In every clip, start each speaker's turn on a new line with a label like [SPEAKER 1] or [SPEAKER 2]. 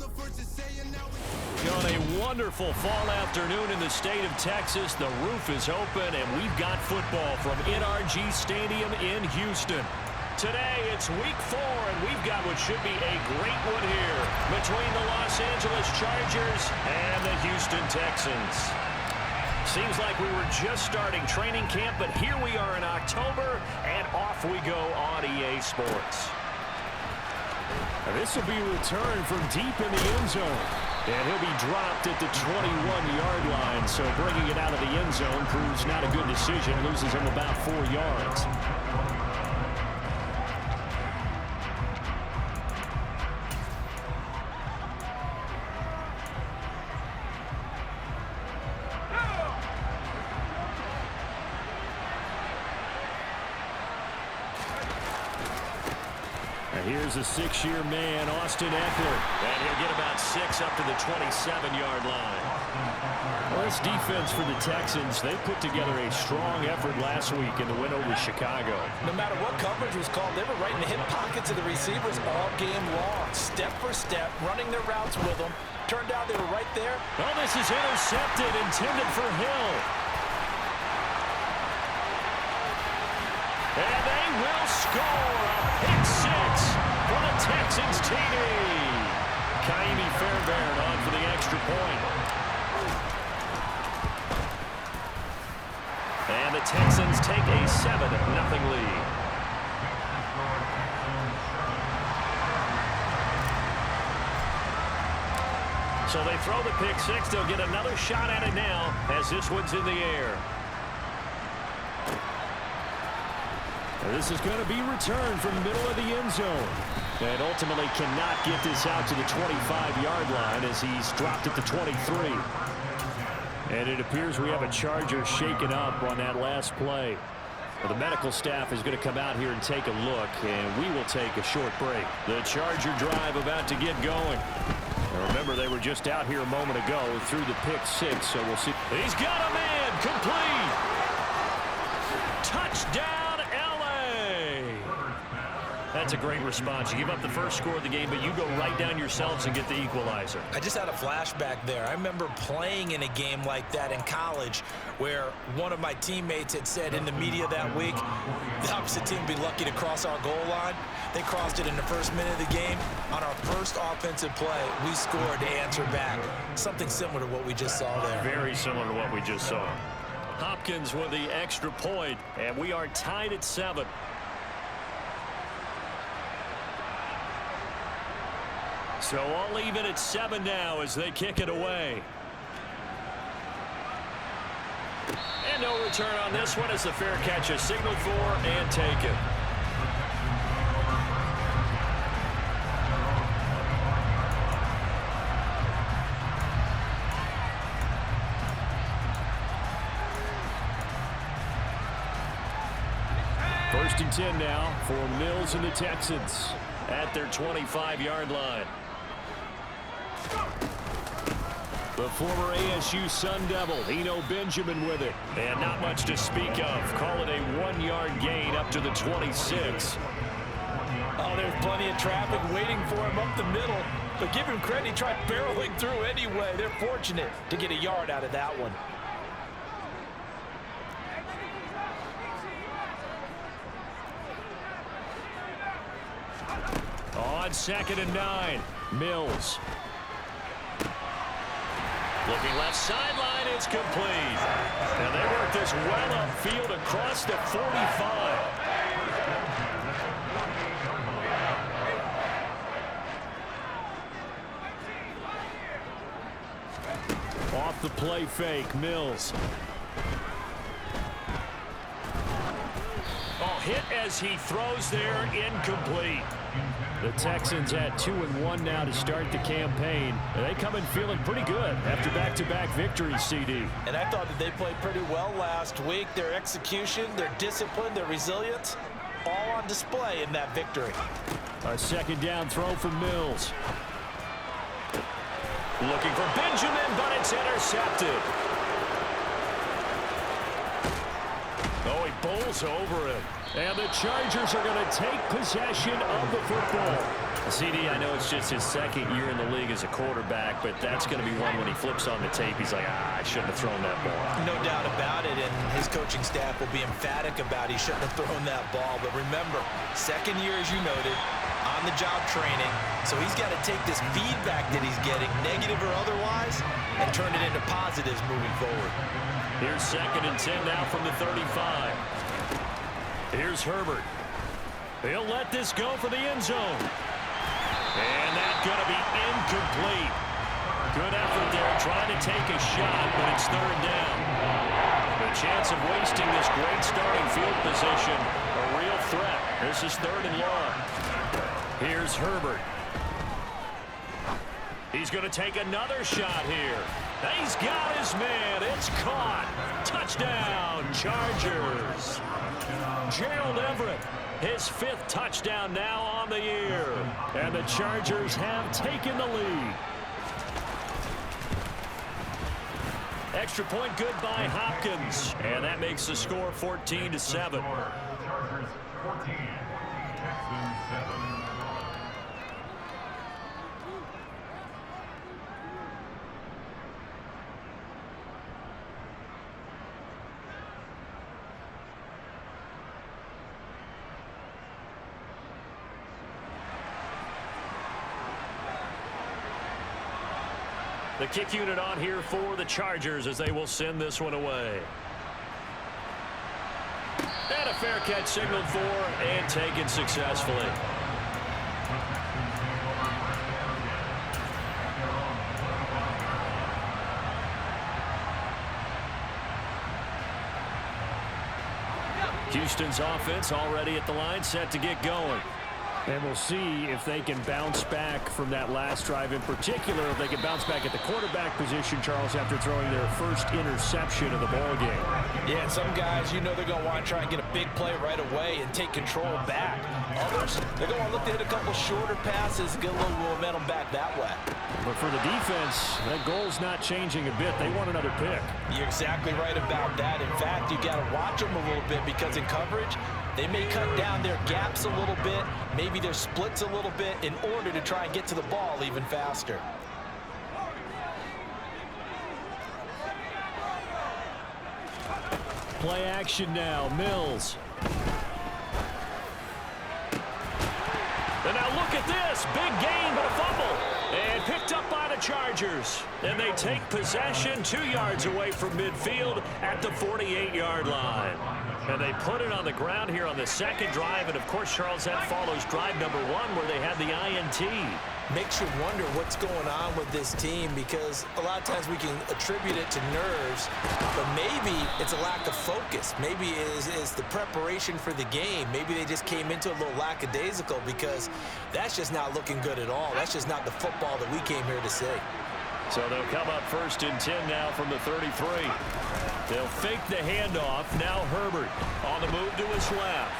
[SPEAKER 1] On a wonderful fall afternoon in the state of Texas, the roof is open, and we've got football from NRG Stadium in Houston. Today, it's week 4, and we've got what should be a great one here between the Los Angeles Chargers and the Houston Texans. Seems like we were just starting training camp, but here we are in October, and off we go on EA Sports.
[SPEAKER 2] This will be a return from deep in the end zone. And he'll be dropped at the 21-yard line, so bringing it out of the end zone proves not a good decision. Loses him about 4 yards. Here's a 6-year man, Austin Eckler.
[SPEAKER 1] And he'll get about 6 up to the 27-yard line.
[SPEAKER 2] Well, this defense for the Texans, they put together a strong effort last week in the win over Chicago.
[SPEAKER 3] No matter what coverage was called, they were right in the hip pockets of the receivers all game long. Step for step, running their routes with them. Turned out they were right there.
[SPEAKER 1] Oh, this is intercepted, intended for Hill. And they will score a pick 6 for the Texans TD.
[SPEAKER 2] Kaimi Fairbairn on for the extra point.
[SPEAKER 1] And the Texans take a 7-0 lead. So they throw the pick 6. They'll get another shot at it now as this one's in the air.
[SPEAKER 2] This is going to be returned from the middle of the end zone. And ultimately cannot get this out to the 25-yard line as he's dropped at the 23. And it appears we have a Charger shaken up on that last play. Well, the medical staff is going to come out here and take a look, and we will take a short break.
[SPEAKER 1] The Charger drive about to get going.
[SPEAKER 2] Now remember, they were just out here a moment ago through the pick 6, so we'll see.
[SPEAKER 1] He's got a man, complete. Touchdown. That's a great response. You give up the first score of the game, but you go right down yourselves and get the equalizer.
[SPEAKER 3] I just had a flashback there. I remember playing in a game like that in college where one of my teammates had said in the media that week, the opposite team would be lucky to cross our goal line. They crossed it in the first minute of the game. On our first offensive play, we scored to answer back. Something similar to what we just saw there.
[SPEAKER 1] Very similar to what we just saw. Hopkins with the extra point, and we are tied at 7. So all even at 7 now as they kick it away. And no return on this one as the fair catch is signaled for and taken.
[SPEAKER 2] First and 10 now for Mills and the Texans at their 25-yard line. The former ASU Sun Devil, Eno Benjamin with it.
[SPEAKER 1] And not much to speak of. Call it a 1-yard gain up to the 26.
[SPEAKER 3] Oh, there's plenty of traffic waiting for him up the middle. But give him credit, he tried barreling through anyway. They're fortunate to get a yard out of that one.
[SPEAKER 2] On 2nd and 9, Mills.
[SPEAKER 1] Looking left sideline, it's complete. And they work this well upfield across the 45.
[SPEAKER 2] Off the play fake, Mills.
[SPEAKER 1] Oh, hit as he throws there, incomplete.
[SPEAKER 2] The Texans at 2-1 now to start the campaign. And they come in feeling pretty good after back-to-back victories, CD.
[SPEAKER 3] And I thought that they played pretty well last week. Their execution, their discipline, their resilience, all on display in that victory.
[SPEAKER 2] A 2nd down throw from Mills.
[SPEAKER 1] Looking for Benjamin, but it's intercepted. Oh, he bowls rolls over him. And the Chargers are going to take possession of the football.
[SPEAKER 2] CD, I know it's just his second year in the league as a quarterback, but that's going to be one when he flips on the tape. He's like, I shouldn't have thrown that ball.
[SPEAKER 3] No doubt about it, and his coaching staff will be emphatic about he shouldn't have thrown that ball. But remember, second year, as you noted, on-the-job training, so he's got to take this feedback that he's getting, negative or otherwise, and turn it into positives moving forward.
[SPEAKER 1] Here's 2nd and 10 now from the 35. Here's Herbert. He'll let this go for the end zone. And that's going to be incomplete. Good effort there trying to take a shot, but it's 3rd down. The chance of wasting this great starting field position, a real threat. This is 3rd and long. Here's Herbert. He's going to take another shot here. He's got his man. It's caught. Touchdown, Chargers. Gerald Everett, his 5th touchdown now on the year. And the Chargers have taken the lead. Extra point good by Hopkins. And that makes the score 14-7. The kick unit on here for the Chargers as they will send this one away. And a fair catch signaled for and taken successfully. Houston's offense already at the line, set to get going.
[SPEAKER 2] And we'll see if they can bounce back from that last drive in particular, if they can bounce back at the quarterback position, Charles, after throwing their first interception of the ball game.
[SPEAKER 3] Yeah, and some guys, you know they're going to want to try and get a big play right away and take control back. Others, they're going to want to look to hit a couple shorter passes, get a little momentum back that way.
[SPEAKER 2] But for the defense, that goal's not changing a bit. They want another pick.
[SPEAKER 3] You're exactly right about that. In fact, you got to watch them a little bit because in coverage, they may cut down their gaps a little bit, maybe their splits a little bit in order to try and get to the ball even faster.
[SPEAKER 2] Play action now, Mills.
[SPEAKER 1] And now look at this. Big gain, but a fumble. And picked up by the Chargers. And they take possession 2 yards away from midfield at the 48-yard line. And they put it on the ground here on the second drive. And, of course, Charles, that follows drive number 1 where they had the INT.
[SPEAKER 3] Makes you wonder what's going on with this team because a lot of times we can attribute it to nerves, but maybe it's a lack of focus. Maybe it's the preparation for the game. Maybe they just came into a little lackadaisical because that's just not looking good at all. That's just not the football that we came here to see.
[SPEAKER 1] So they'll come up 1st and 10 now from the 33. They'll fake the handoff. Now Herbert on the move to his left.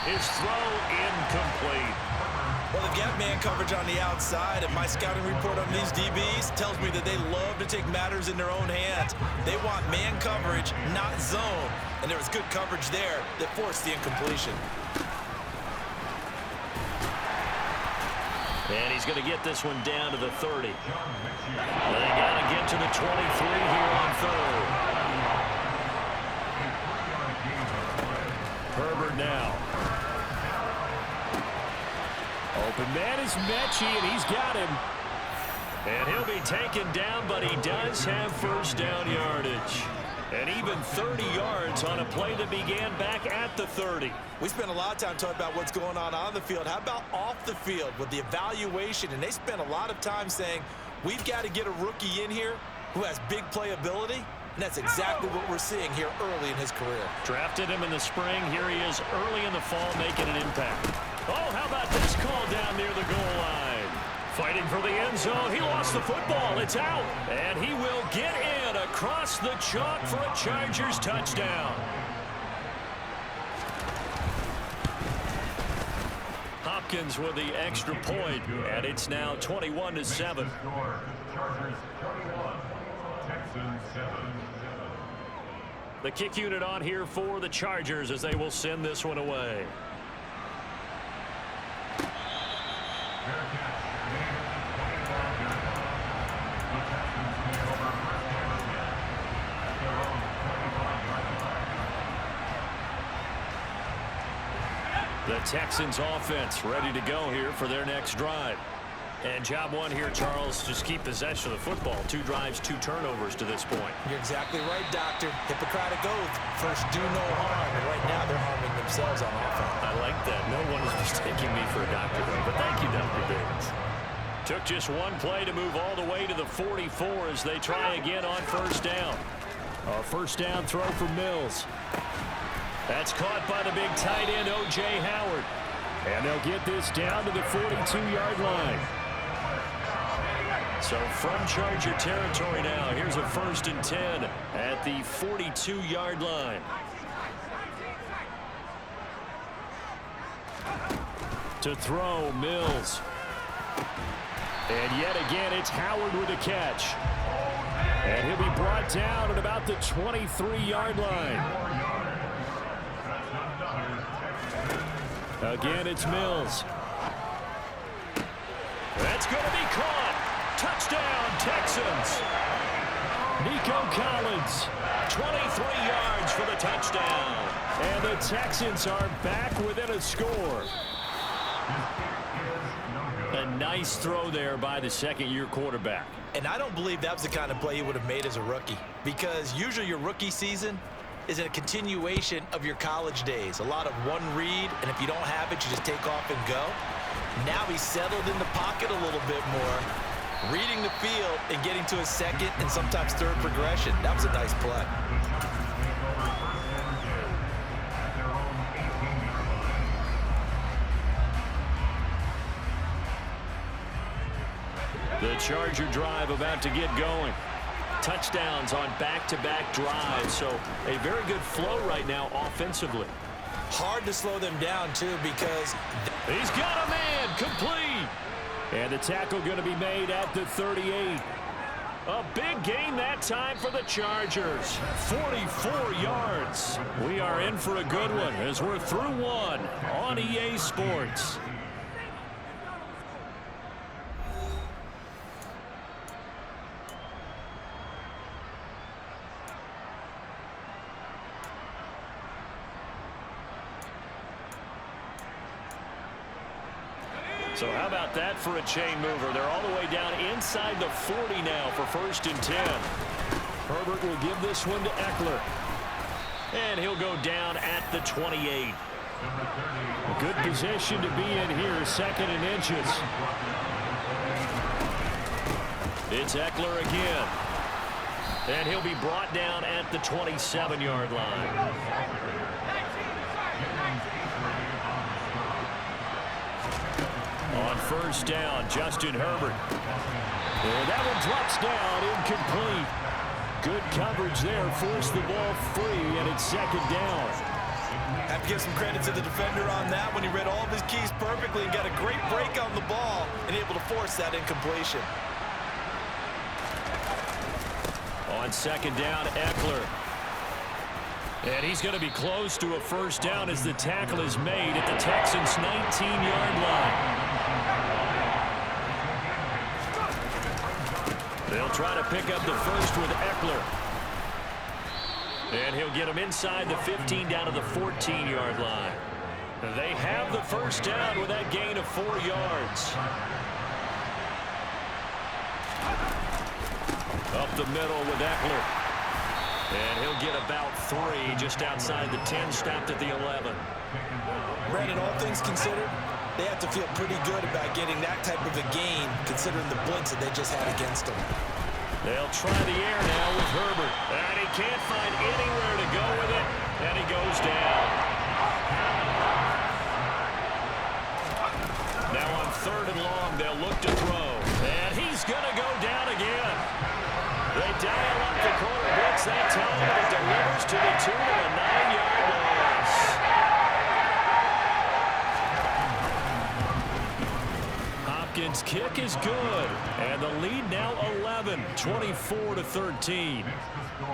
[SPEAKER 1] His throw incomplete.
[SPEAKER 3] Well, they've got man coverage on the outside, and my scouting report on these DBs tells me that they love to take matters in their own hands. They want man coverage, not zone, and there was good coverage there that forced the incompletion.
[SPEAKER 1] And he's going to get this one down to the 30. They got to get to the 23 here on 3rd. Herbert now. Open man is Mechie, and he's got him. And he'll be taken down, but he does have 1st down yardage. And even 30 yards on a play that began back at the 30.
[SPEAKER 3] We spent a lot of time talking about what's going on the field. How about off the field with the evaluation? And they spent a lot of time saying, we've got to get a rookie in here who has big playability. And that's exactly what we're seeing here early in his career.
[SPEAKER 1] Drafted him in the spring. Here he is early in the fall making an impact. Oh, how about this call down near the goal line? Fighting for the end zone. He lost the football. It's out. And he will get in across the chalk for a Chargers touchdown. Hopkins with the extra point, and it's now 21-7.
[SPEAKER 4] Chargers 21, Texans 7.
[SPEAKER 1] The kick unit on here for the Chargers as they will send this one away. The Texans offense ready to go here for their next drive. And job one here, Charles, just keep possession of the football. 2 drives, 2 turnovers to this point.
[SPEAKER 3] You're exactly right, Doctor. Hippocratic oath. First, do no harm. And right now, they're harming themselves on offense.
[SPEAKER 1] I like that. No one is mistaking me for a doctor, though. But thank you, Dr. Davis. Took just one play to move all the way to the 44 as they try again on first down. A first down throw for Mills. That's caught by the big tight end, O.J. Howard. And they'll get this down to the 42-yard line. So from Charger territory now, here's a 1st and 10 at the 42-yard line. To throw, Mills. And yet again, it's Howard with a catch. And he'll be brought down at about the 23-yard line. Again, it's Mills. That's going to be caught. Touchdown, Texans. Nico Collins, 23 yards for the touchdown. And the Texans are back within a score. A nice throw there by the second-year quarterback.
[SPEAKER 3] And I don't believe that was the kind of play he would have made as a rookie, because usually your rookie season is a continuation of your college days. A lot of one read, and if you don't have it, you just take off and go. Now he's settled in the pocket a little bit more, reading the field and getting to a second and sometimes third progression. That was a nice play.
[SPEAKER 1] The Charger drive about to get going. Touchdowns on back-to-back drives, so a very good flow right now offensively.
[SPEAKER 3] Hard to slow them down, too, because
[SPEAKER 1] he's got a man complete. And the tackle going to be made at the 38. A big gain that time for the Chargers. 44 yards. We are in for a good one as we're through one on EA Sports. So how about that for a chain mover? They're all the way down inside the 40 now for 1st and 10. Herbert will give this one to Eckler. And he'll go down at the 28. A good position to be in here, 2nd and inches. It's Eckler again. And he'll be brought down at the 27-yard line. On first down, Justin Herbert. And that one drops down, incomplete. Good coverage there, forced the ball free, and it's 2nd down.
[SPEAKER 3] Have to give some credit to the defender on that when he read all of his keys perfectly and got a great break on the ball and able to force that incompletion.
[SPEAKER 1] On 2nd down, Eckler. And he's going to be close to a first down as the tackle is made at the Texans' 19-yard line. They'll try to pick up the first with Eckler. And he'll get him inside the 15 down to the 14-yard line. They have the first down with that gain of 4 yards. Up the middle with Eckler. And he'll get about 3 just outside the 10, stopped at the 11.
[SPEAKER 3] Brandon, all things considered, they have to feel pretty good about getting that type of a gain, considering the blitz that they just had against them.
[SPEAKER 1] They'll try the air now with Herbert. And he can't find anywhere to go with it. And he goes down. Now on 3rd and long, they'll look to throw. And he's going to go down again. They dial up the corner blitz that time, and it delivers to the tune of a 9-yard loss. Hopkins' kick is is good. And the lead now 11, 24-13.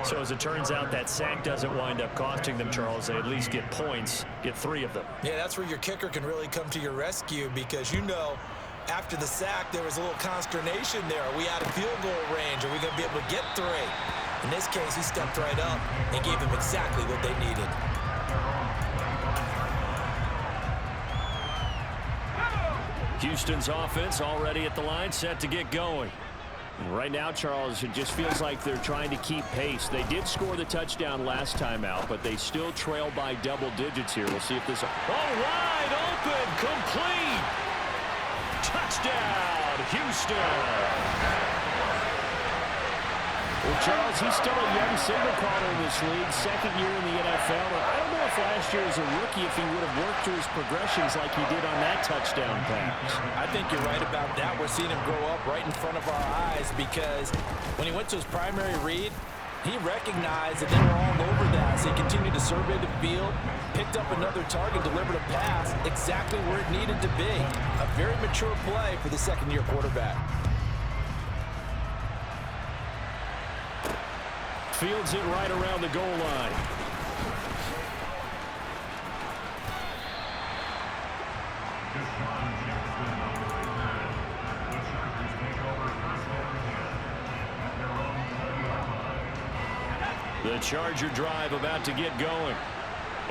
[SPEAKER 2] So as it turns out, that sack doesn't wind up costing them, Charles. They at least get points, get 3 of them.
[SPEAKER 3] Yeah, that's where your kicker can really come to your rescue because, you know, after the sack, there was a little consternation there. Are we out of field goal range? Are we going to be able to get 3? In this case, he stepped right up and gave them exactly what they needed.
[SPEAKER 1] Houston's offense already at the line, set to get going.
[SPEAKER 2] Right now, Charles, it just feels like they're trying to keep pace. They did score the touchdown last time out, but they still trail by double digits here. We'll see if this...
[SPEAKER 1] Oh, wide open, complete. Touchdown, Houston.
[SPEAKER 2] Well, Charles, he's still a young signal caller in this league, second year in the NFL. I don't know if last year as a rookie if he would have worked through his progressions like he did on that touchdown pass.
[SPEAKER 4] I think you're right about that. We're seeing him grow up right in front of our eyes because when he went to his primary read, he recognized that they were all over that. So he continued to survey the field, picked up another target, delivered a pass exactly where it needed to be. A very mature play for the second-year quarterback.
[SPEAKER 1] Fields it right around the goal line. The Charger drive about to get going.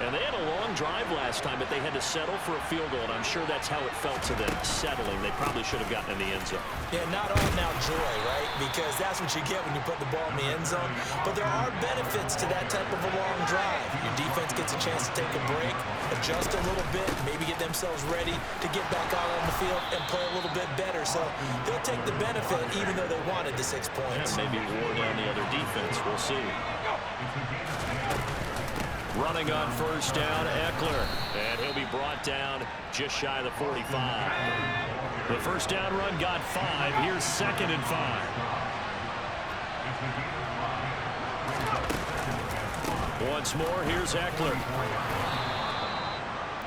[SPEAKER 1] And they had a long drive last time, but they had to settle for a field goal, and I'm sure that's how it felt to them, settling. They probably should have gotten in the end zone.
[SPEAKER 3] Yeah, not all now joy, right? Because that's what you get when you put the ball in the end zone. But there are benefits to that type of a long drive. Your defense gets a chance to take a break, adjust a little bit, maybe get themselves ready to get back out on the field and play a little bit better. So they'll take the benefit even though they wanted the 6 points.
[SPEAKER 1] Yeah, maybe wore down the other defense. We'll see. Running on first down, Eckler. And he'll be brought down just shy of the 45. The first down run got 5. Here's 2nd and 5. Once more, here's Eckler.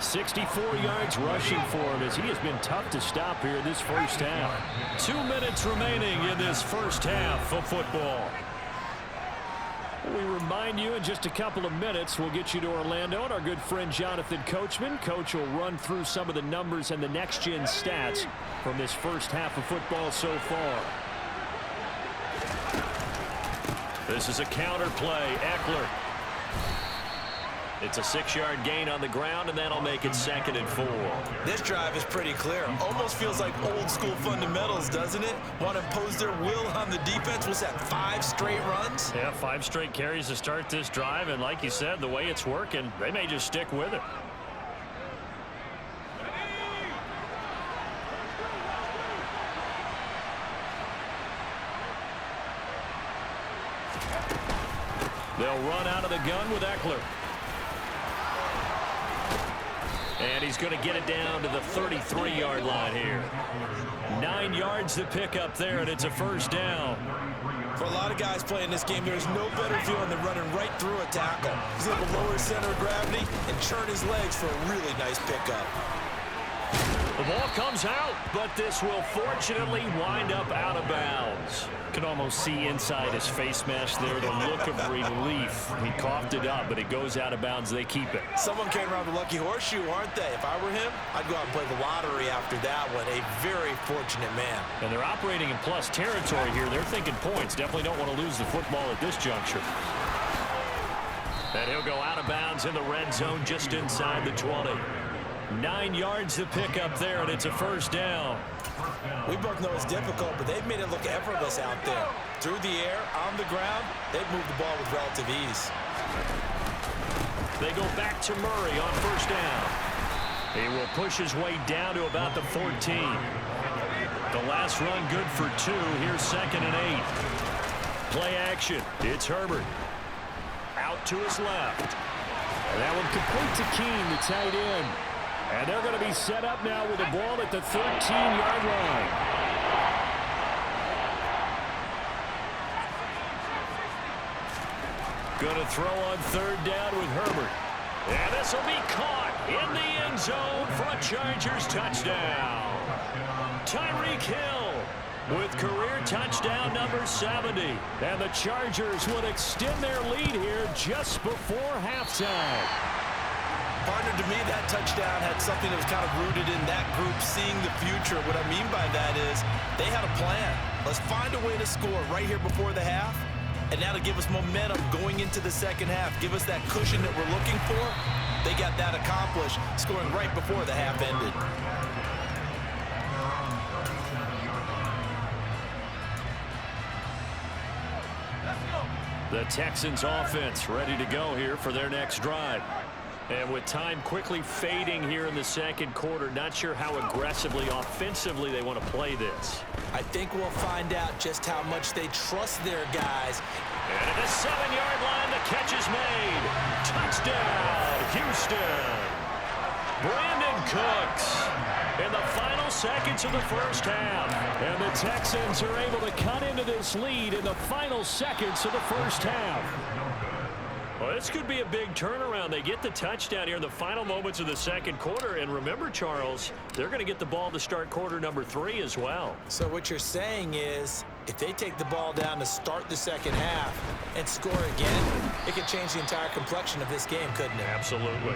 [SPEAKER 1] 64 yards rushing for him as he has been tough to stop here in this first half. 2 minutes remaining in this first half of football. We remind you in just a couple of minutes we'll get you to Orlando and our good friend Jonathan Coachman. Coach will run through some of the numbers and the next-gen stats from this first half of football so far. This is a counter play. Eckler. It's a 6-yard gain on the ground, and that'll make it 2nd and 4.
[SPEAKER 3] This drive is pretty clear. Almost feels like old-school fundamentals, doesn't it? Want to impose their will on the defense. What's that, 5 straight runs?
[SPEAKER 1] Yeah, 5 straight carries to start this drive, and like you said, the way it's working, they may just stick with it. They'll run out of the gun with Eckler. And he's going to get it down to the 33-yard line here. 9 yards to pick up there, and it's a first down.
[SPEAKER 3] For a lot of guys playing this game, there's no better feeling than running right through a tackle. He's able to lower his center of gravity and churn his legs for a really nice pickup.
[SPEAKER 1] The ball comes out, but this will fortunately wind up out of bounds.
[SPEAKER 2] Can almost see inside his face mask there the look of relief. He coughed it up, but it goes out of bounds. They keep it.
[SPEAKER 3] Someone came around the lucky horseshoe, aren't they? If I were him, I'd go out and play the lottery after that one. A very fortunate man.
[SPEAKER 1] And they're operating in plus territory here. They're thinking points. Definitely don't want to lose the football at this juncture. And he'll go out of bounds in the red zone just inside the 20. 9 yards to pick up there, and it's a first down.
[SPEAKER 3] We both know it's difficult, but they've made it look effortless out there. Through the air, on the ground, they've moved the ball with relative ease.
[SPEAKER 1] They go back to Murray on first down. He will push his way down to about the 14. The last run good for 2. Here's 2nd and 8. Play action. It's Herbert. Out to his left.
[SPEAKER 2] And that one complete to Keene, the tight end. And they're going to be set up now with the ball at the 13-yard line.
[SPEAKER 1] Going to throw on third down with Herbert. And this will be caught in the end zone for a Chargers touchdown. Tyreek Hill with career touchdown number 70. And the Chargers would extend their lead here just before halftime.
[SPEAKER 3] Partner, to me, that touchdown had something that was kind of rooted in that group seeing the future. What I mean by that is they had a plan. Let's find a way to score right here before the half, and that'll give us momentum going into the second half. Give us that cushion that we're looking for. They got that accomplished, scoring right before the half ended.
[SPEAKER 1] The Texans offense ready to go here for their next drive. And with time quickly fading here in the second quarter, not sure how aggressively, offensively they want to play this.
[SPEAKER 3] I think we'll find out just how much they trust their guys.
[SPEAKER 1] And at the 7-yard line, the catch is made. Touchdown, Houston. Brandon Cooks in the final seconds of the first half. And the Texans are able to cut into this lead in the final seconds of the first half. Well, this could be a big turnaround. They get the touchdown here in the final moments of the second quarter. And remember, Charles, they're going to get the ball to start quarter number 3 as well.
[SPEAKER 3] So what you're saying is if they take the ball down to start the second half and score again, it could change the entire complexion of this game, couldn't it?
[SPEAKER 1] Absolutely.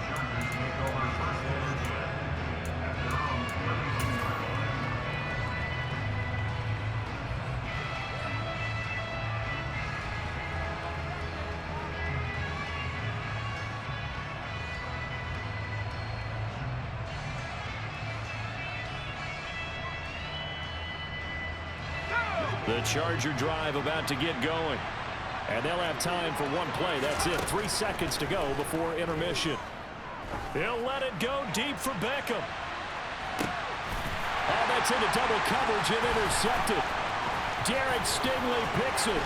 [SPEAKER 1] The Charger drive about to get going. And they'll have time for one play. That's it. 3 seconds to go before intermission. He'll let it go deep for Beckham. Oh, that's into double coverage and intercepted. Derek Stingley picks it.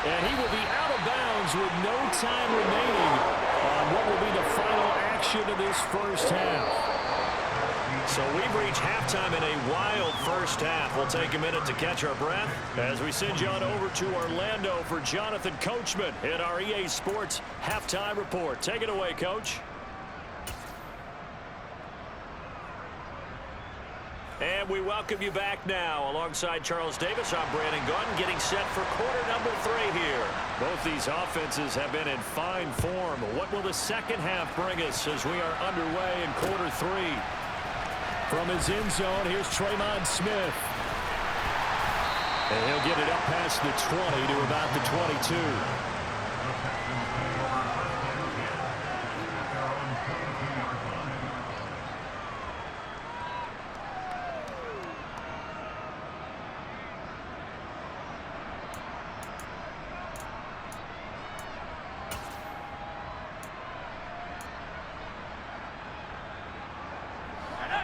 [SPEAKER 1] And he will be out of bounds with no time remaining on what will be the final action of this first half. So we've reached halftime in a wild first half. We'll take a minute to catch our breath as we send you on over to Orlando for Jonathan Coachman in our EA Sports Halftime Report. Take it away, Coach. And we welcome you back now. Alongside Charles Davis, I'm Brandon Gaudin, getting set for quarter number 3 here. Both these offenses have been in fine form. What will the second half bring us as we are underway in quarter 3? From his end zone, here's Tremon Smith. And he'll get it up past the 20 to about the 22.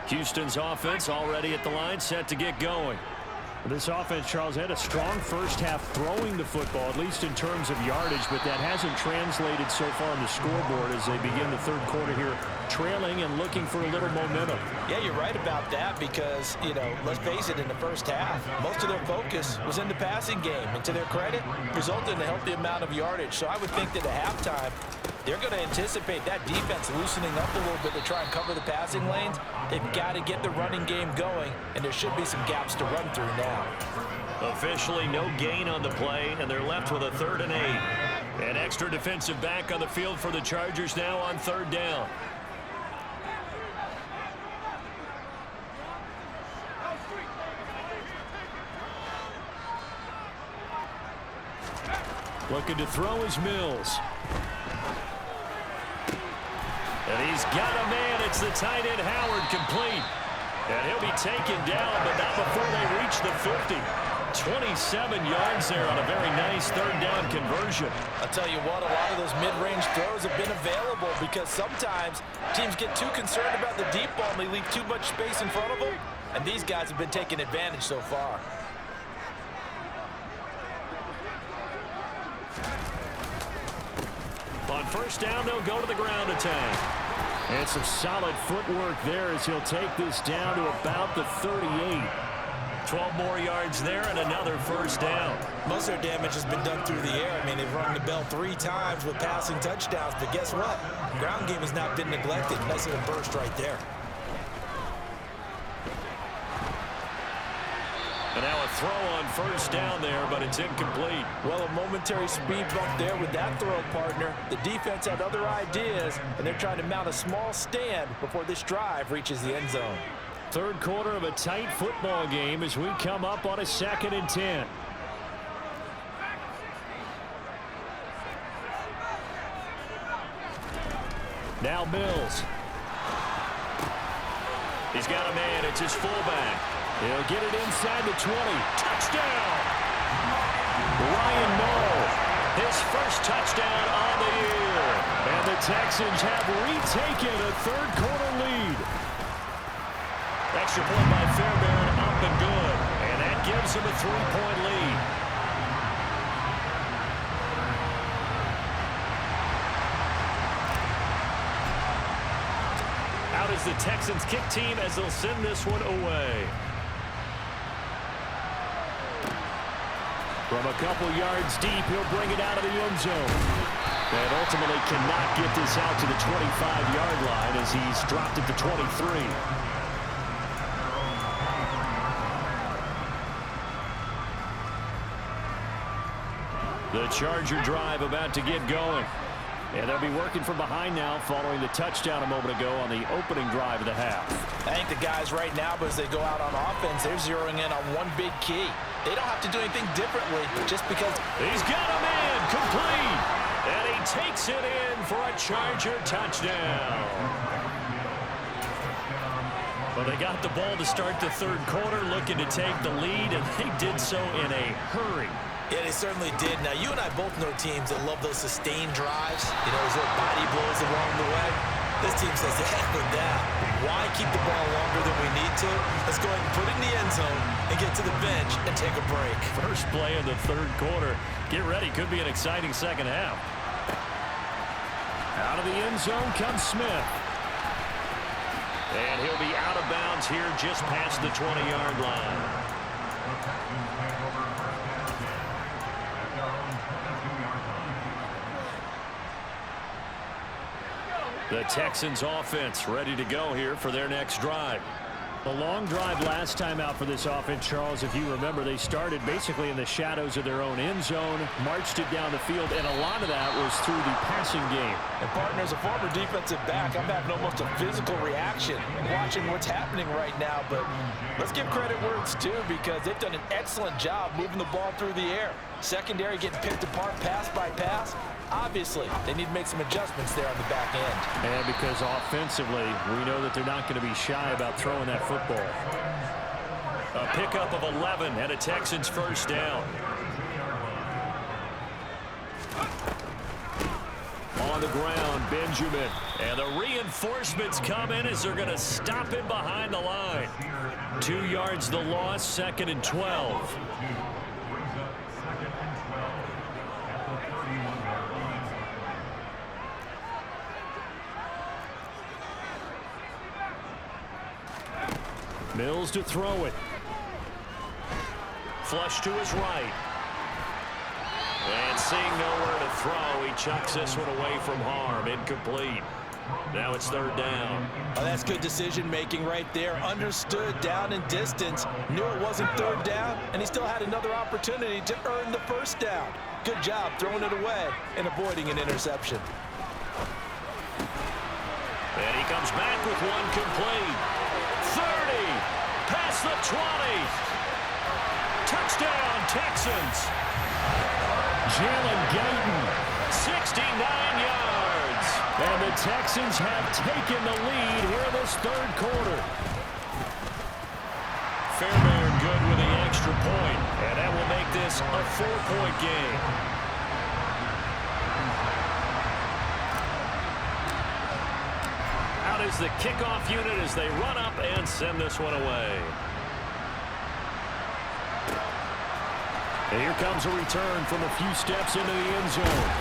[SPEAKER 1] Houston's offense already at the line, set to get going.
[SPEAKER 2] This offense, Charles, had a strong first half throwing the football, at least in terms of yardage, but that hasn't translated so far on the scoreboard as they begin the third quarter here, trailing and looking for a little momentum.
[SPEAKER 3] Yeah, you're right about that because, you know, let's face it, in the first half, most of their focus was in the passing game, and to their credit, resulted in a healthy amount of yardage. So I would think that at halftime, they're going to anticipate that defense loosening up a little bit to try and cover the passing lanes. They've got to get the running game going, and there should be some gaps to run through now.
[SPEAKER 1] Officially no gain on the play, and they're left with a 3rd and 8. An extra defensive back on the field for the Chargers now on 3rd down. Looking to throw is Mills. And he's got a man. It's the tight end Howard, complete. And he'll be taken down, but not before they reach the 50. 27 yards there on a very nice 3rd down conversion.
[SPEAKER 3] I'll tell you what, a lot of those mid-range throws have been available because sometimes teams get too concerned about the deep ball and they leave too much space in front of them. And these guys have been taking advantage so far.
[SPEAKER 1] On 1st down, they'll go to the ground attack.
[SPEAKER 2] And some solid footwork there as he'll take this down to about the 38.
[SPEAKER 1] 12 more yards there and another 1st down.
[SPEAKER 3] Most of their damage has been done through the air. I mean, they've rung the bell 3 times with passing touchdowns, but guess what? Ground game has not been neglected. Nice little burst right there.
[SPEAKER 1] And now a throw on first down there, but it's incomplete.
[SPEAKER 4] Well, a momentary speed bump there with that throw, partner. The defense had other ideas, and they're trying to mount a small stand before this drive reaches the end zone.
[SPEAKER 2] Third quarter of a tight football game as we come up on a 2nd and 10. Now Mills.
[SPEAKER 1] He's got a man. It's his fullback.
[SPEAKER 2] He'll get it inside the 20. Touchdown! Ryan Moore.
[SPEAKER 1] His first touchdown on the year.
[SPEAKER 2] And the Texans have retaken a third quarter lead.
[SPEAKER 1] Extra point by Fairbairn, up and good. And that gives him a 3-point lead. Out is the Texans kick team as they'll send this one away.
[SPEAKER 2] From a couple yards deep, he'll bring it out of the end zone. And ultimately cannot get this out to the 25-yard line as he's dropped at the 23. The Charger drive about to get going. And they'll be working from behind now following the touchdown a moment ago on the opening drive of the half.
[SPEAKER 4] I think the guys right now, as they go out on offense, they're zeroing in on one big key. They don't have to do anything differently just because.
[SPEAKER 1] He's got a man complete. And he takes it in for a Charger touchdown. Well, they got the ball to start the third quarter, looking to take the lead, and they did so in a hurry.
[SPEAKER 3] Yeah, they certainly did. Now, you and I both know teams that love those sustained drives. You know, those little body blows along the way. This team says, heck with that. Why keep the ball longer than we need to? Let's go ahead and put it in the end zone and get to the bench and take a break.
[SPEAKER 1] First play of the third quarter. Get ready. Could be an exciting second half.
[SPEAKER 2] Out of the end zone comes Smith.
[SPEAKER 1] And he'll be out of bounds here just past the 20-yard line. The Texans offense ready to go here for their next drive.
[SPEAKER 2] The long drive last time out for this offense, Charles, if you remember, they started basically in the shadows of their own end zone, marched it down the field, and a lot of that was through the passing game.
[SPEAKER 4] And partner, as a former defensive back, I'm having almost a physical reaction watching what's happening right now. But let's give credit where it's due because they've done an excellent job moving the ball through the air. Secondary getting picked apart pass by pass. Obviously, they need to make some adjustments there on the back end.
[SPEAKER 2] And because offensively, we know that they're not going to be shy about throwing that football.
[SPEAKER 1] A pickup of 11 and a Texans first down. On the ground, Benjamin. And the reinforcements come in as they're going to stop him behind the line. 2 yards the loss, 2nd and 12.
[SPEAKER 2] Mills to throw it.
[SPEAKER 1] Flush to his right. And seeing nowhere to throw, he chucks this one away from harm. Incomplete. Now it's third down.
[SPEAKER 3] Oh, that's good decision-making right there. Understood down and distance. Knew it wasn't third down, and he still had another opportunity to earn the first down. Good job throwing it away and avoiding an interception.
[SPEAKER 1] And he comes back with one complete. 30, past the 20. Touchdown, Texans.
[SPEAKER 2] Jalen Guyton.
[SPEAKER 1] 69 yards.
[SPEAKER 2] And the Texans have taken the lead here in this third quarter.
[SPEAKER 1] Fairbairn good with the extra point, and that will make this a 4-point game. Out is the kickoff unit as they run up and send this one away.
[SPEAKER 2] And here comes a return from a few steps into the end zone.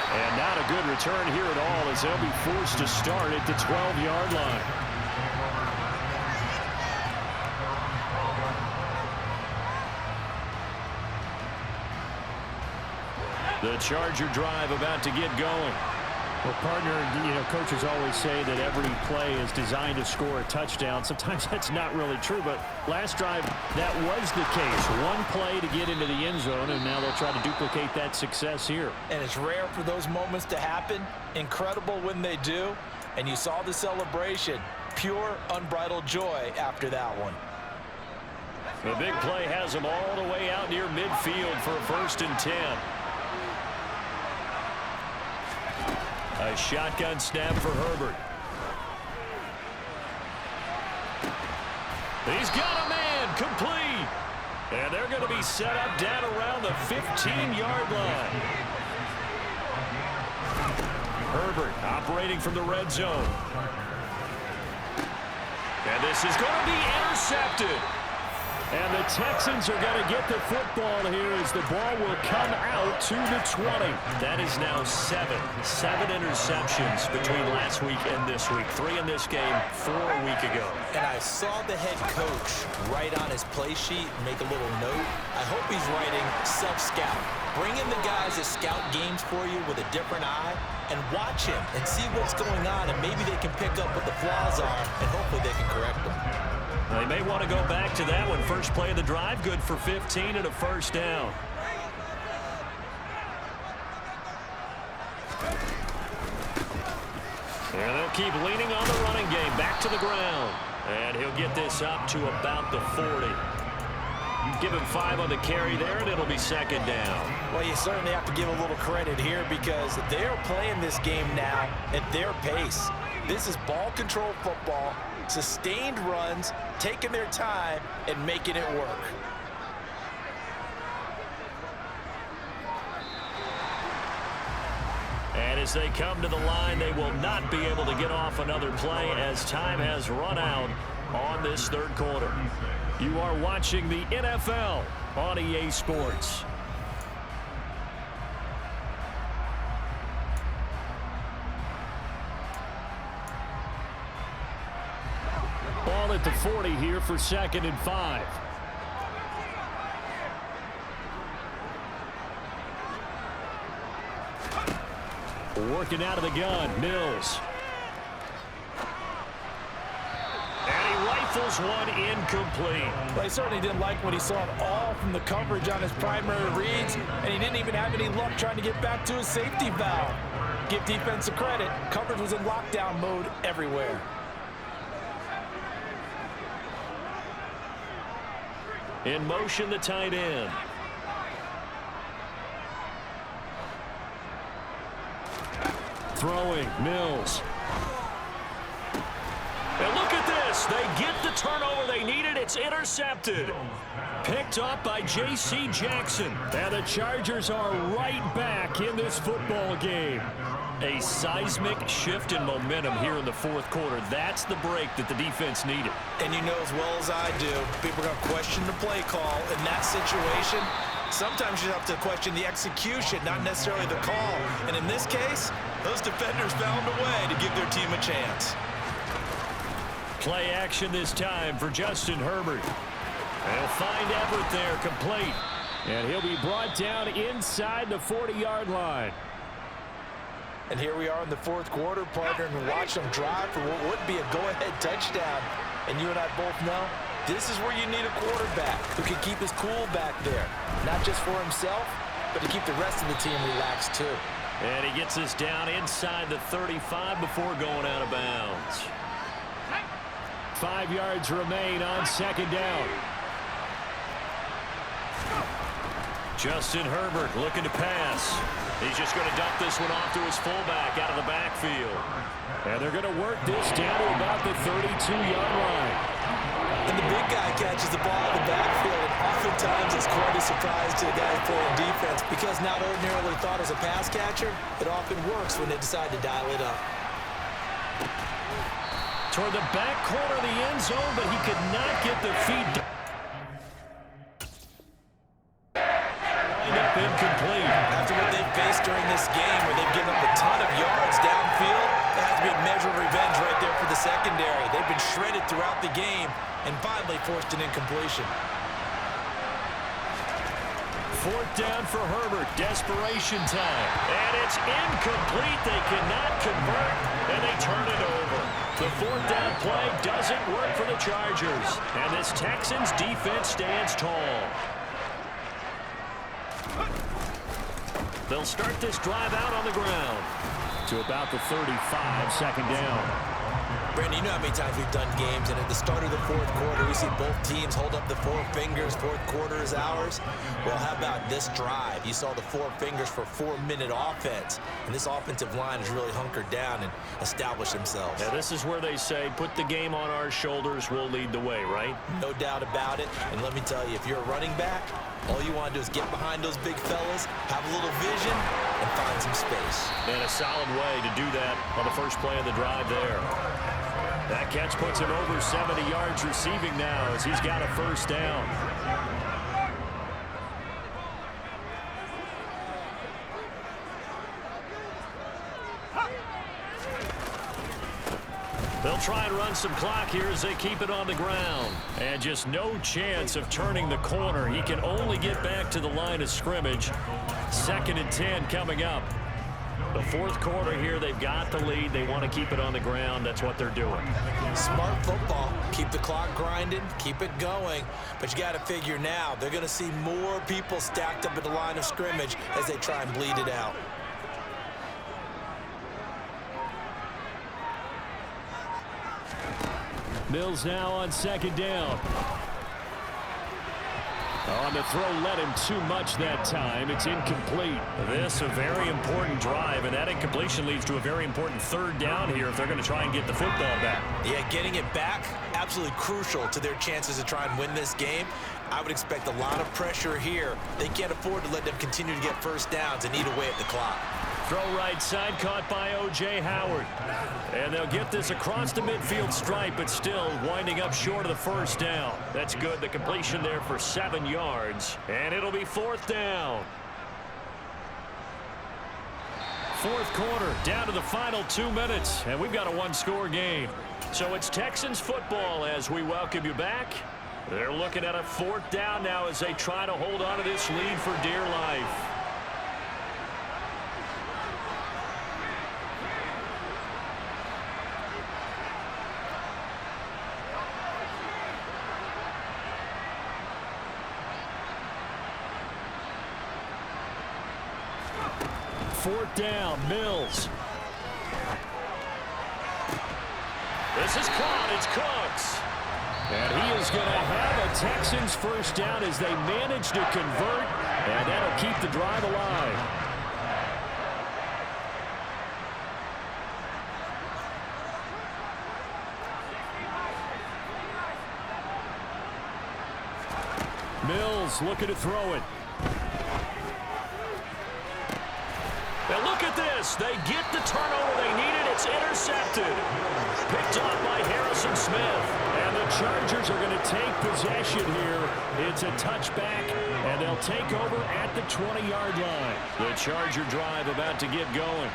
[SPEAKER 2] And not a good return here at all as they'll be forced to start at the 12-yard line.
[SPEAKER 1] The Charger drive about to get going.
[SPEAKER 2] Well, partner, coaches always say that every play is designed to score a touchdown. Sometimes that's not really true, but last drive, that was the case. One play to get into the end zone, and now they'll try to duplicate that success here.
[SPEAKER 3] And it's rare for those moments to happen. Incredible when they do. And you saw the celebration. Pure, unbridled joy after that one.
[SPEAKER 1] The big play has them all the way out near midfield for a 1st and 10. A shotgun snap for Herbert. He's got a man, complete. And they're going to be set up down around the 15-yard line. Herbert operating from the red zone. And this is going to be intercepted. And the Texans are going to get the football here as the ball will come out to the 20. That is now seven interceptions between last week and this week. 3 in this game, 4 a week ago.
[SPEAKER 3] And I saw the head coach write on his play sheet, make a little note. I hope he's writing self-scout. Bring in the guys that scout games for you with a different eye and watch him and see what's going on, and maybe they can pick up what the flaws are, and hopefully they can correct them.
[SPEAKER 1] They may want to go back to that one. First play of the drive, good for 15 and a 1st down. And they'll keep leaning on the running game. Back to the ground. And he'll get this up to about the 40. Give him 5 on the carry there, and it'll be 2nd down.
[SPEAKER 3] Well, you certainly have to give a little credit here because they're playing this game now at their pace. This is ball control football, sustained runs, taking their time, and making it work.
[SPEAKER 1] And as they come to the line, they will not be able to get off another play as time has run out on this 3rd quarter. You are watching the NFL on EA Sports. Ball at the 40 here for 2nd and 5. Working out of the gun, Mills. And he rifles one incomplete.
[SPEAKER 4] Well, he certainly didn't like what he saw at all from the coverage on his primary reads, and he didn't even have any luck trying to get back to his safety valve. Give defense a credit. Coverage was in lockdown mode everywhere.
[SPEAKER 1] In motion, the tight end. Throwing, Mills. And look at this. They get the turnover they needed. It's intercepted. Picked up by J.C. Jackson. And the Chargers are right back in this football game. A seismic shift in momentum here in the 4th quarter. That's the break that the defense needed.
[SPEAKER 3] And you know as well as I do, people are going to question the play call in that situation. Sometimes you have to question the execution, not necessarily the call. And in this case, those defenders found a way to give their team a chance.
[SPEAKER 1] Play action this time for Justin Herbert. They'll find Everett there, complete. And he'll be brought down inside the 40-yard line.
[SPEAKER 3] And here we are in the 4th quarter, partner, and watch them drive for what would be a go-ahead touchdown. And you and I both know this is where you need a quarterback who can keep his cool back there. Not just for himself, but to keep the rest of the team relaxed too.
[SPEAKER 1] And he gets us down inside the 35 before going out of bounds.
[SPEAKER 2] 5 yards remain on 2nd down.
[SPEAKER 1] Justin Herbert looking to pass. He's just going to dump this one off to his fullback out of the backfield.
[SPEAKER 2] And they're going to work this down to about the 32-yard line.
[SPEAKER 3] And the big guy catches the ball in the backfield, and oftentimes it's quite a surprise to the guy playing defense because not ordinarily thought as a pass catcher, it often works when they decide to dial it up.
[SPEAKER 1] Toward the back corner of the end zone, but he could not get the feet down. Incomplete.
[SPEAKER 3] After what they've faced during this game where they've given up a ton of yards downfield, there has to be a measure of revenge right there for the secondary. They've been shredded throughout the game and finally forced an incompletion.
[SPEAKER 1] 4th down for Herbert. Desperation time. And it's incomplete. They cannot convert, and they turn it over. The 4th down play doesn't work for the Chargers. And this Texans defense stands tall. They'll start this drive out on the ground to about the 35, 2nd down.
[SPEAKER 3] Brandon, you know how many times we've done games, and at the start of the 4th quarter, we see both teams hold up the 4 fingers, 4th quarter is ours. Well, how about this drive? You saw the 4 fingers for 4-minute offense, and this offensive line has really hunkered down and established themselves.
[SPEAKER 1] Yeah, this is where they say, put the game on our shoulders, we'll lead the way, right?
[SPEAKER 3] No doubt about it, and let me tell you, if you're a running back, all you want to do is get behind those big fellas, have a little vision, and find some space.
[SPEAKER 1] And a solid way to do that on the first play of the drive there. That catch puts him over 70 yards receiving now as he's got a 1st down. They'll try and run some clock here as they keep it on the ground. And just no chance of turning the corner. He can only get back to the line of scrimmage. 2nd and 10 coming up. The 4th quarter here, they've got the lead. They want to keep it on the ground. That's what they're doing.
[SPEAKER 3] Smart football. Keep the clock grinding. Keep it going. But you got to figure now, they're going to see more people stacked up at the line of scrimmage as they try and bleed it out.
[SPEAKER 1] Mills now on 2nd down. On the throw, led him too much that time. It's incomplete. This a very important drive, and that incompletion leads to a very important 3rd down here if they're going to try and get the football back.
[SPEAKER 3] Yeah, getting it back, absolutely crucial to their chances to try and win this game. I would expect a lot of pressure here. They can't afford to let them continue to get 1st downs and eat away at the clock.
[SPEAKER 1] Throw right side, caught by O.J. Howard. And they'll get this across the midfield stripe, but still winding up short of the 1st down. That's good. The completion there for 7 yards. And it'll be 4th down. 4th quarter, down to the final 2 minutes. And we've got a 1-score game. So it's Texans football as we welcome you back. They're looking at a 4th down now as they try to hold on to this lead for dear life. Fourth down, Mills. This is caught. It's Cooks. And he is going to have a Texans 1st down as they manage to convert, and that'll keep the drive alive. Mills looking to throw it. Now look at this. They get the turnover they needed. It's intercepted. Picked off by Harrison Smith. And the Chargers are going to take possession here. It's a touchback, and they'll take over at the 20-yard line. The Charger drive about to get going.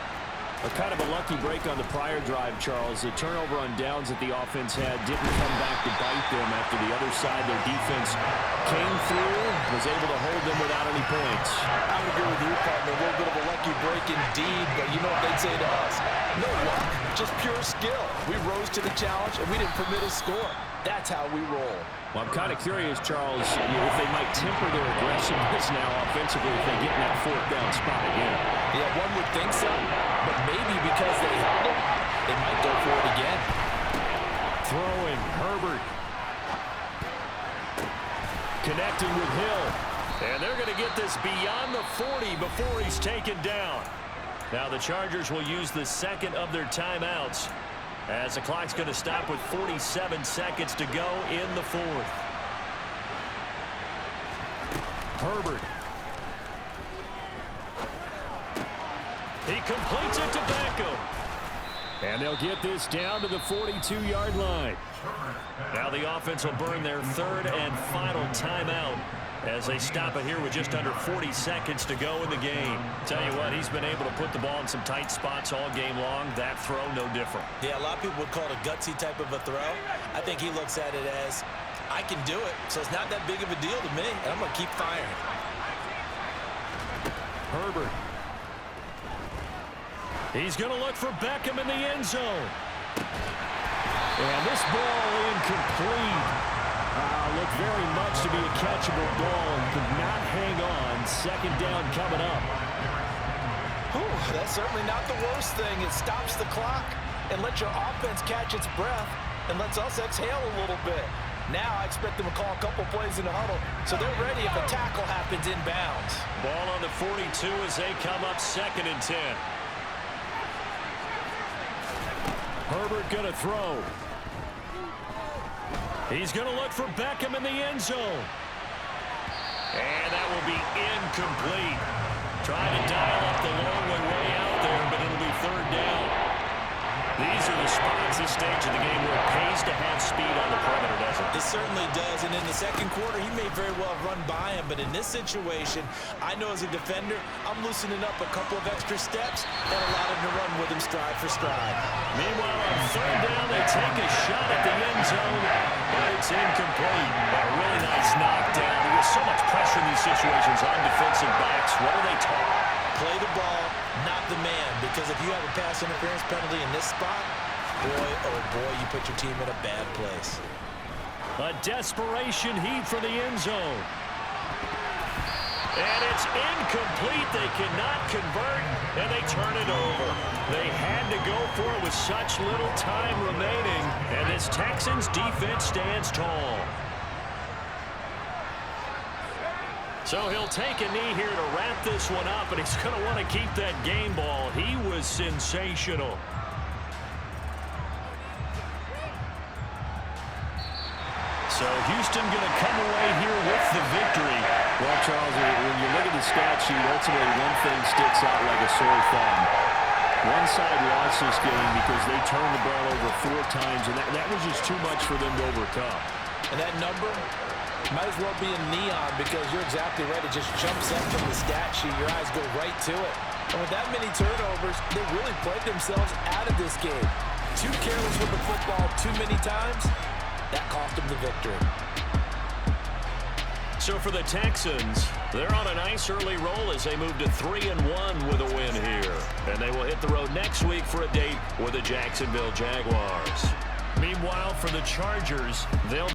[SPEAKER 1] A kind of a lucky break on the prior drive, Charles. The turnover on downs that the offense had didn't come back to bite them after the other side. Their defense came through, was able to hold them without any points.
[SPEAKER 4] I would agree with you, partner. A little bit of a lucky break indeed, but you know what they'd say to us? No luck, just pure skill. We rose to the challenge, and we didn't permit a score. That's how we roll.
[SPEAKER 1] Well, I'm kind of curious, Charles, if they might temper their aggressiveness now offensively if they get in that 4th down spot again.
[SPEAKER 4] Yeah, one would think so, but maybe because they held it, they might go for it again.
[SPEAKER 1] Throwing, Herbert. Connecting with Hill. And they're going to get this beyond the 40 before he's taken down. Now the Chargers will use the 2nd of their timeouts as the clock's going to stop with 47 seconds to go in the 4th. Herbert. He completes it to Beckham. And they'll get this down to the 42-yard line. Now the offense will burn their 3rd and final timeout as they stop it here with just under 40 seconds to go in the game. Tell you what, he's been able to put the ball in some tight spots all game long. That throw, no different.
[SPEAKER 3] Yeah, a lot of people would call it a gutsy type of a throw. I think he looks at it as, I can do it, so it's not that big of a deal to me, and I'm going to keep firing.
[SPEAKER 1] Herbert. He's going to look for Beckham in the end zone. And this ball incomplete. Looked very much to be a catchable ball and could not hang on. Second down coming up.
[SPEAKER 3] Whew, that's certainly not the worst thing. It stops the clock and lets your offense catch its breath and lets us exhale a little bit. Now I expect them to call a couple plays in the huddle, so they're ready if a tackle happens inbounds.
[SPEAKER 1] Ball on the 42 as they come up 2nd and 10. Herbert going to throw. He's going to look for Beckham in the end zone. And that will be incomplete. Trying to dial up the long way out there, but it'll be 3rd down. These are the spots, this stage of the game, where it pays to have speed on the perimeter, doesn't it?
[SPEAKER 3] It certainly does, and in the second quarter, he may very well run by him, but in this situation, I know as a defender, I'm loosening up a couple of extra steps and allow him to run with him stride for stride.
[SPEAKER 1] Meanwhile, on 3rd down, they take a shot at the end zone, but it's incomplete. A really nice knockdown. There's so much pressure in these situations on defensive backs. What are they taught?
[SPEAKER 3] Play the ball, not the man, because if you have a pass interference penalty in this spot, boy, oh boy, you put your team in a bad place.
[SPEAKER 1] A desperation heave for the end zone. And it's incomplete. They cannot convert, and they turn it over. They had to go for it with such little time remaining, and this Texans defense stands tall. So he'll take a knee here to wrap this one up, and he's going to want to keep that game ball. He was sensational. So Houston going to come away here with the victory.
[SPEAKER 2] Well, Charles, when you look at the stat sheet, ultimately one thing sticks out like a sore thumb. One side lost this game because they turned the ball over 4 times, and that was just too much for them to overcome.
[SPEAKER 3] And that number might as well be in neon, because you're exactly right. It just jumps up from the stat sheet. Your eyes go right to it. And with that many turnovers, they really played themselves out of this game. Too careless with the football too many times. That cost them the victory.
[SPEAKER 1] So for the Texans, they're on a nice early roll as they move to 3-1 with a win here. And they will hit the road next week for a date with the Jacksonville Jaguars. Meanwhile, for the Chargers, they'll